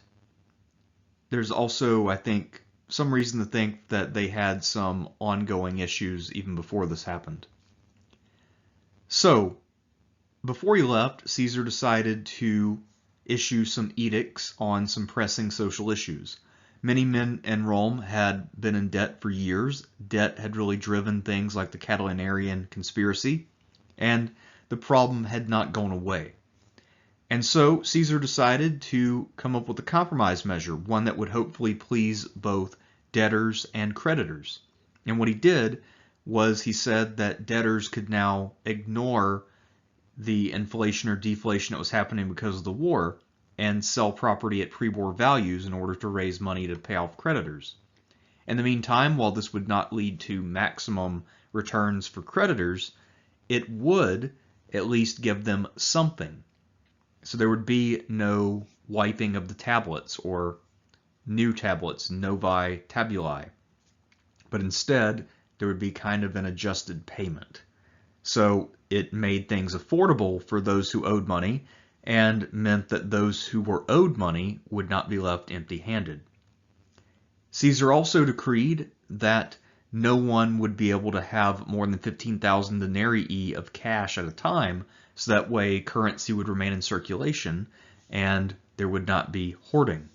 there's also, I think, some reason to think that they had some ongoing issues even before this happened. So, before he left, Caesar decided to issue some edicts on some pressing social issues. Many men in Rome had been in debt for years. Debt had really driven things like the Catilinarian conspiracy, and the problem had not gone away. And so Caesar decided to come up with a compromise measure, one that would hopefully please both debtors and creditors. And what he did was he said that debtors could now ignore the inflation or deflation that was happening because of the war and sell property at pre-war values in order to raise money to pay off creditors. In the meantime, while this would not lead to maximum returns for creditors, it would at least give them something. So there would be no wiping of the tablets or new tablets, novae tabulae, but instead there would be kind of an adjusted payment. So it made things affordable for those who owed money and meant that those who were owed money would not be left empty-handed. Caesar also decreed that no one would be able to have more than 15,000 denarii of cash at a time, so that way currency would remain in circulation and there would not be hoarding.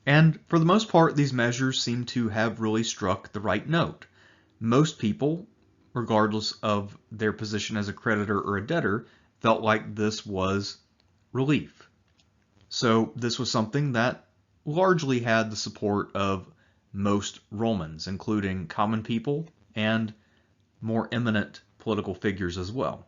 And for the most part, these measures seem to have really struck the right note. Most people, regardless of their position as a creditor or a debtor, felt like this was relief. So this was something that largely had the support of most Romans, including common people and more eminent political figures as well.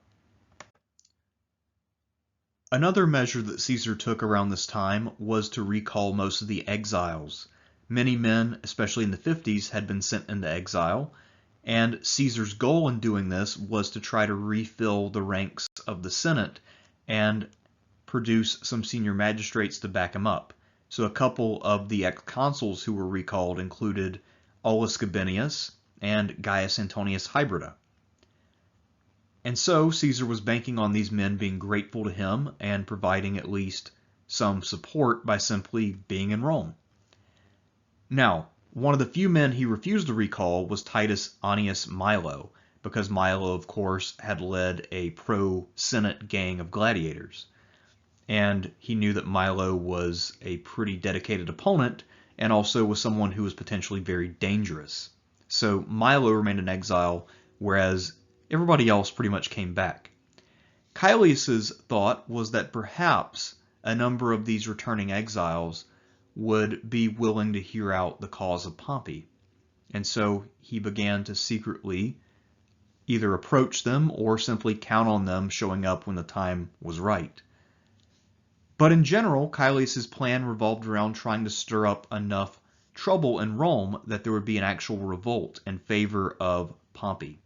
Another measure that Caesar took around this time was to recall most of the exiles. Many men, especially in the 50s, had been sent into exile, and Caesar's goal in doing this was to try to refill the ranks of the Senate and produce some senior magistrates to back him up. So a couple of the ex-consuls who were recalled included Aulus Gabinius and Gaius Antonius Hybrida. And so Caesar was banking on these men being grateful to him and providing at least some support by simply being in Rome. Now, one of the few men he refused to recall was Titus Annius Milo, because Milo, of course, had led a pro-Senate gang of gladiators. And he knew that Milo was a pretty dedicated opponent and also was someone who was potentially very dangerous. So Milo remained in exile, whereas everybody else pretty much came back. Caelius's thought was that perhaps a number of these returning exiles would be willing to hear out the cause of Pompey. And so he began to secretly either approach them or simply count on them showing up when the time was right. But in general, Caelius's plan revolved around trying to stir up enough trouble in Rome that there would be an actual revolt in favor of Pompey.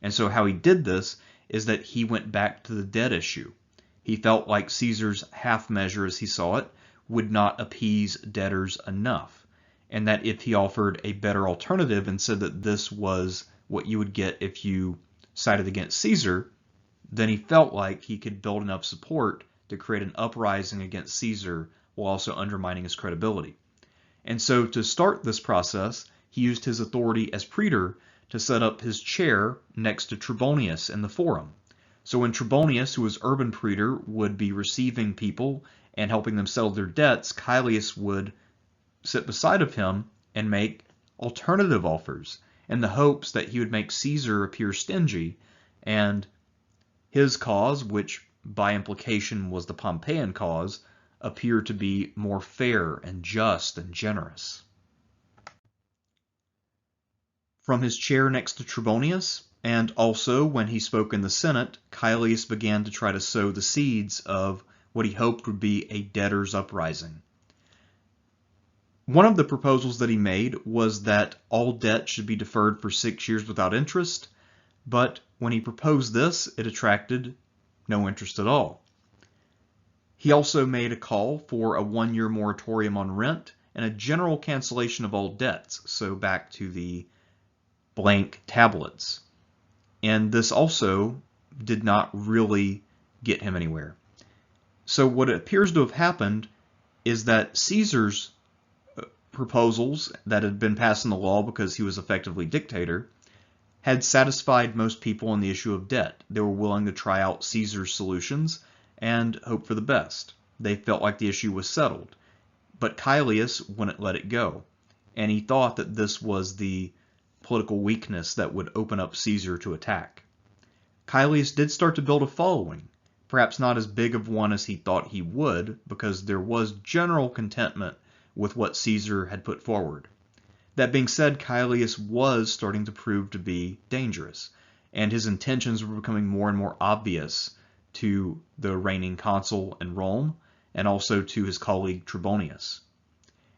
And so how he did this is that he went back to the debt issue. He felt like Caesar's half measure, as he saw it, would not appease debtors enough, and that if he offered a better alternative and said that this was what you would get if you sided against Caesar, then he felt like he could build enough support to create an uprising against Caesar while also undermining his credibility. And so to start this process, he used his authority as praetor to set up his chair next to Trebonius in the forum. So when Trebonius, who was urban praetor, would be receiving people and helping them settle their debts, Caelius would sit beside of him and make alternative offers in the hopes that he would make Caesar appear stingy, and his cause, which by implication was the Pompeian cause, appear to be more fair and just and generous. From his chair next to Trebonius, and also when he spoke in the Senate, Caelius began to try to sow the seeds of what he hoped would be a debtors' uprising. One of the proposals that he made was that all debt should be deferred for 6 years without interest, but when he proposed this, it attracted no interest at all. He also made a call for a 1-year moratorium on rent and a general cancellation of all debts, so back to the blank tablets. And this also did not really get him anywhere. So what appears to have happened is that Caesar's proposals that had been passed into law because he was effectively dictator had satisfied most people on the issue of debt. They were willing to try out Caesar's solutions and hope for the best. They felt like the issue was settled. But Caelius wouldn't let it go, and he thought that this was the political weakness that would open up Caesar to attack. Caelius did start to build a following, perhaps not as big of one as he thought he would, because there was general contentment with what Caesar had put forward. That being said, Caelius was starting to prove to be dangerous, and his intentions were becoming more and more obvious to the reigning consul in Rome, and also to his colleague Trebonius.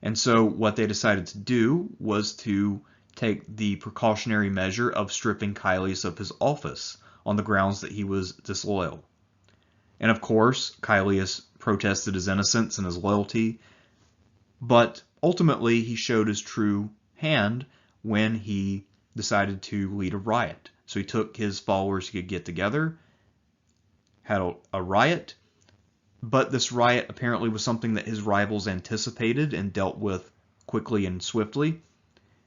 And so what they decided to do was to take the precautionary measure of stripping Caelius of his office on the grounds that he was disloyal. And of course, Caelius protested his innocence and his loyalty, but ultimately he showed his true hand when he decided to lead a riot. So he took his followers he could get together, had a riot, but this riot apparently was something that his rivals anticipated and dealt with quickly and swiftly.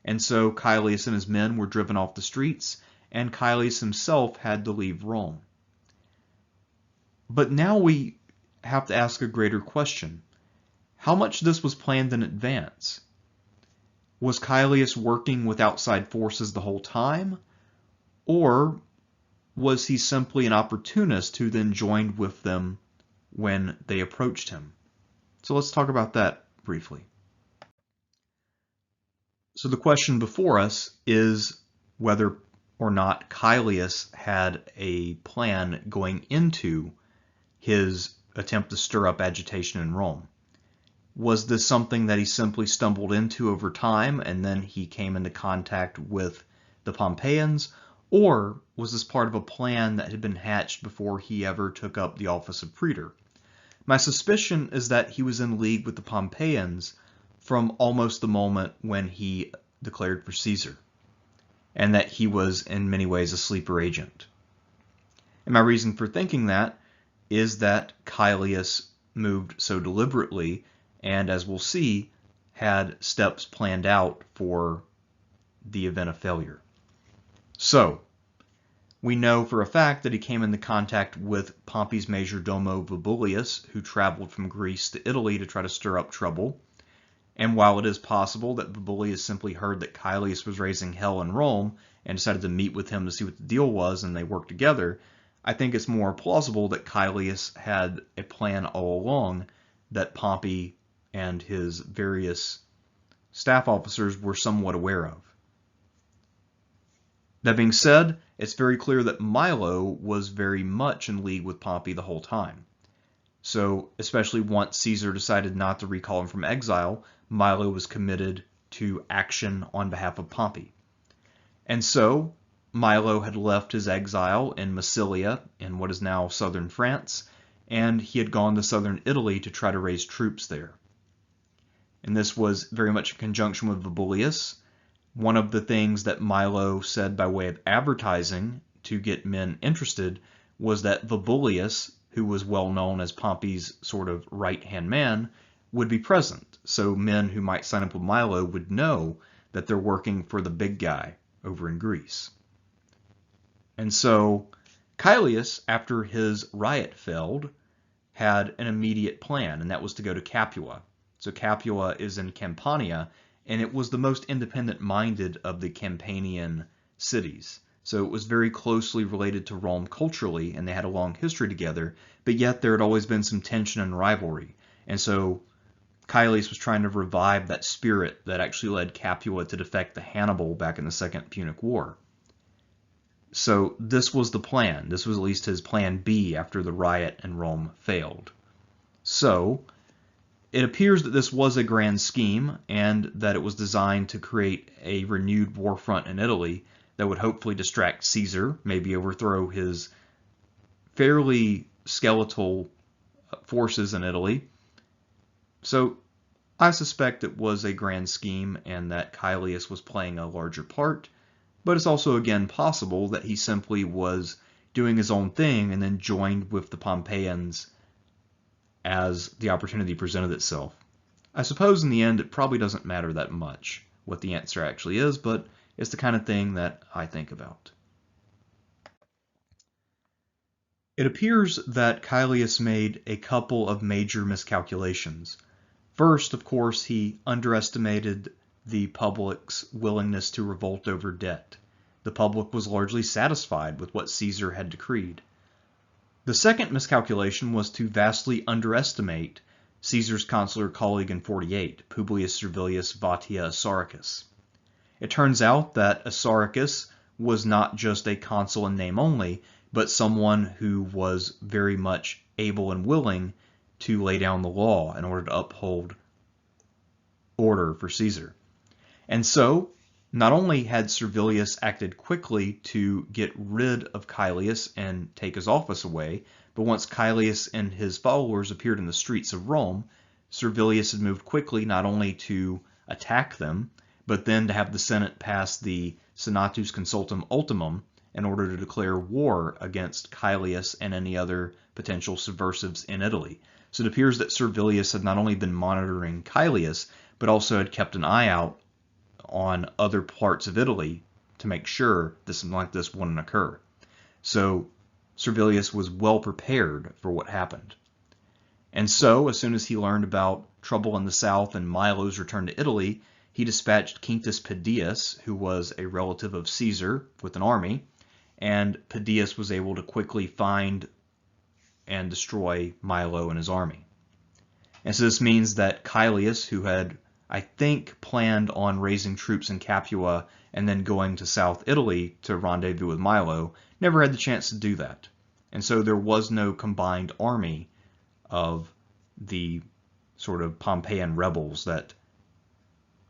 And so Caelius and his men were driven off the streets, and Caelius himself had to leave Rome. But now we have to ask a greater question. How much of this was planned in advance? Was Caelius working with outside forces the whole time? Or was he simply an opportunist who then joined with them when they approached him? So let's talk about that briefly. So the question before us is whether or not Caelius had a plan going into his attempt to stir up agitation in Rome. Was this something that he simply stumbled into over time and then he came into contact with the Pompeians? Or was this part of a plan that had been hatched before he ever took up the office of praetor? My suspicion is that he was in league with the Pompeians from almost the moment when he declared for Caesar, and that he was in many ways a sleeper agent. And my reason for thinking that is that Caelius moved so deliberately and, as we'll see, had steps planned out for the event of failure. So, we know for a fact that he came into contact with Pompey's majordomo Vibullius, who traveled from Greece to Italy to try to stir up trouble. And while it is possible that Vibullius simply heard that Caelius was raising hell in Rome and decided to meet with him to see what the deal was and they worked together, I think it's more plausible that Caelius had a plan all along that Pompey and his various staff officers were somewhat aware of. That being said, it's very clear that Milo was very much in league with Pompey the whole time. So especially once Caesar decided not to recall him from exile, Milo was committed to action on behalf of Pompey. And so Milo had left his exile in Massilia, in what is now southern France, and he had gone to southern Italy to try to raise troops there. And this was very much in conjunction with Vibullius. One of the things that Milo said by way of advertising to get men interested was that Vibullius, who was well known as Pompey's sort of right-hand man, would be present. So men who might sign up with Milo would know that they're working for the big guy over in Greece. And so Caelius, after his riot failed, had an immediate plan, and that was to go to Capua. So Capua is in Campania, and it was the most independent-minded of the Campanian cities. So it was very closely related to Rome culturally, and they had a long history together, but yet there had always been some tension and rivalry. And so Caelius was trying to revive that spirit that actually led Capua to defect to Hannibal back in the Second Punic War. So this was the plan. This was at least his plan B after the riot in Rome failed. So it appears that this was a grand scheme and that it was designed to create a renewed war front in Italy that would hopefully distract Caesar, maybe overthrow his fairly skeletal forces in Italy. So I suspect it was a grand scheme and that Caelius was playing a larger part, but it's also again possible that he simply was doing his own thing and then joined with the Pompeians as the opportunity presented itself. I suppose in the end it probably doesn't matter that much what the answer actually is, but it's the kind of thing that I think about. It appears that Caelius made a couple of major miscalculations. First, of course, he underestimated the public's willingness to revolt over debt. The public was largely satisfied with what Caesar had decreed. The second miscalculation was to vastly underestimate Caesar's consular colleague in 48, Publius Servilius Vatia Assaracus. It turns out that Assaracus was not just a consul in name only, but someone who was very much able and willing to lay down the law in order to uphold order for Caesar. And so, not only had Servilius acted quickly to get rid of Caelius and take his office away, but once Caelius and his followers appeared in the streets of Rome, Servilius had moved quickly not only to attack them, but then to have the Senate pass the Senatus Consultum Ultimum in order to declare war against Caelius and any other potential subversives in Italy. So it appears that Servilius had not only been monitoring Caelius, but also had kept an eye out on other parts of Italy to make sure something like this wouldn't occur. So Servilius was well prepared for what happened. And so, as soon as he learned about trouble in the south and Milo's return to Italy, he dispatched Quintus Pedius, who was a relative of Caesar, with an army, and Pedius was able to quickly find and destroy Milo and his army. And so this means that Caelius, who had, I think, planned on raising troops in Capua and then going to South Italy to rendezvous with Milo, never had the chance to do that. And so there was no combined army of the sort of Pompeian rebels that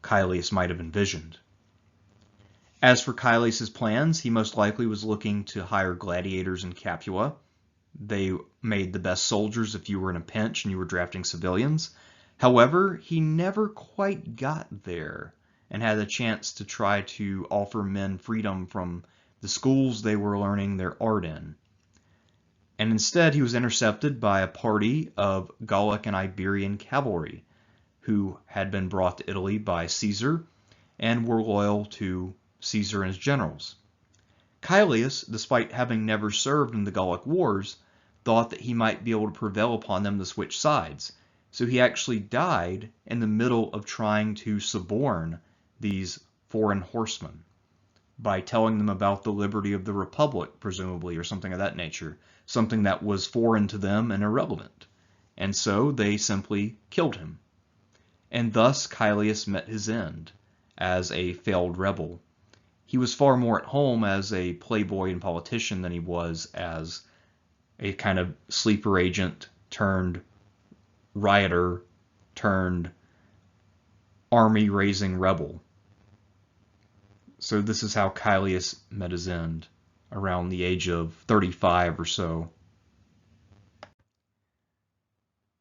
Caelius might have envisioned. As for Caelius's plans, he most likely was looking to hire gladiators in Capua. They made the best soldiers if you were in a pinch and you were drafting civilians. However, he never quite got there and had a chance to try to offer men freedom from the schools they were learning their art in. And instead, he was intercepted by a party of Gallic and Iberian cavalry who had been brought to Italy by Caesar and were loyal to Caesar and his generals. Caelius, despite having never served in the Gallic wars, thought that he might be able to prevail upon them to switch sides. So he actually died in the middle of trying to suborn these foreign horsemen by telling them about the liberty of the Republic, presumably, or something of that nature, something that was foreign to them and irrelevant. And so they simply killed him. And thus Caelius met his end as a failed rebel. He was far more at home as a playboy and politician than he was as a kind of sleeper agent turned rioter turned army-raising rebel. So this is how Caelius met his end, around the age of 35 or so.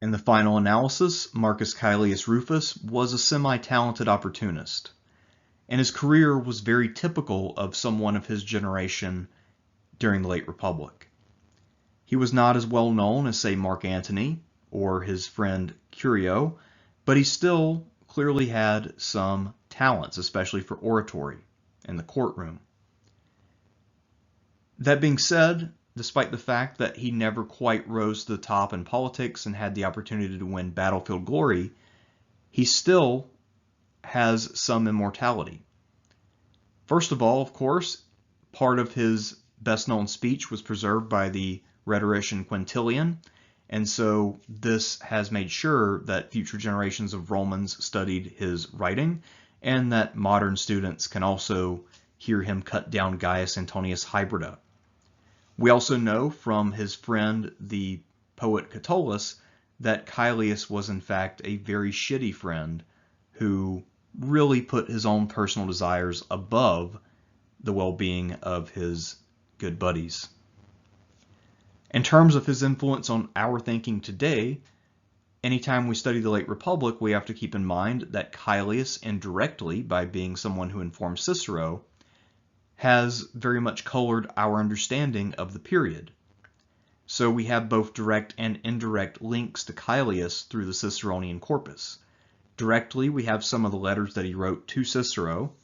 In the final analysis, Marcus Caelius Rufus was a semi-talented opportunist, and his career was very typical of someone of his generation during the late Republic. He was not as well known as, say, Mark Antony or his friend Curio, but he still clearly had some talents, especially for oratory in the courtroom. That being said, despite the fact that he never quite rose to the top in politics and had the opportunity to win battlefield glory, he still has some immortality. First of all, of course, part of his best-known speech was preserved by the rhetorician Quintilian, and so this has made sure that future generations of Romans studied his writing, and that modern students can also hear him cut down Gaius Antonius Hybrida. We also know from his friend, the poet Catullus, that Caelius was in fact a very shitty friend who really put his own personal desires above the well-being of his good buddies. In terms of his influence on our thinking today, anytime we study the late Republic, we have to keep in mind that Caelius, indirectly, by being someone who informed Cicero, has very much colored our understanding of the period. So we have both direct and indirect links to Caelius through the Ciceronian corpus. Directly, we have some of the letters that he wrote to Cicero,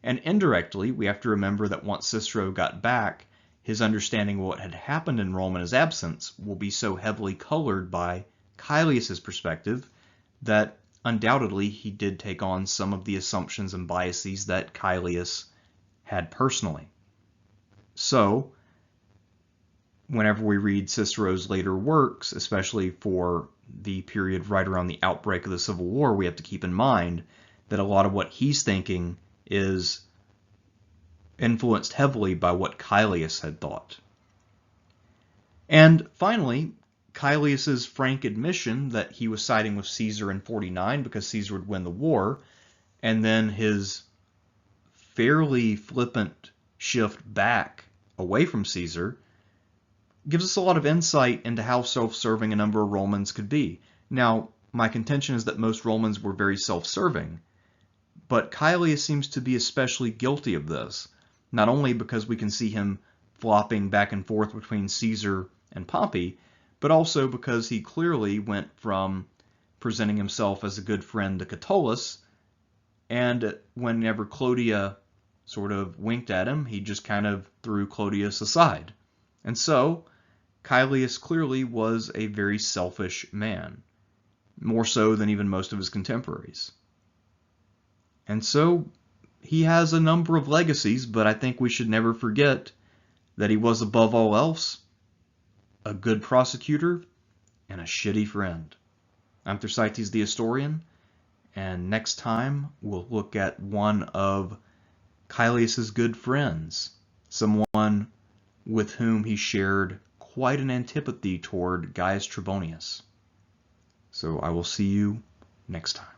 and indirectly, we have to remember that once Cicero got back, his understanding of what had happened in Rome in his absence will be so heavily colored by Caelius's perspective that undoubtedly he did take on some of the assumptions and biases that Caelius had personally. So, whenever we read Cicero's later works, especially for the period right around the outbreak of the Civil War, we have to keep in mind that a lot of what he's thinking is influenced heavily by what Caelius had thought. And finally, Caelius's frank admission that he was siding with Caesar in 49 because Caesar would win the war, and then his fairly flippant shift back away from Caesar, gives us a lot of insight into how self-serving a number of Romans could be. Now, my contention is that most Romans were very self-serving, but Caelius seems to be especially guilty of this, not only because we can see him flopping back and forth between Caesar and Pompey, but also because he clearly went from presenting himself as a good friend to Catullus, and whenever Clodia sort of winked at him, he just kind of threw Clodius aside. And so, Caelius clearly was a very selfish man, more so than even most of his contemporaries. And so, he has a number of legacies, but I think we should never forget that he was, above all else, a good prosecutor and a shitty friend. I'm Thersites the Historian, and next time we'll look at one of Caelius's good friends, someone with whom he shared quite an antipathy toward Gaius Trebonius. So I will see you next time.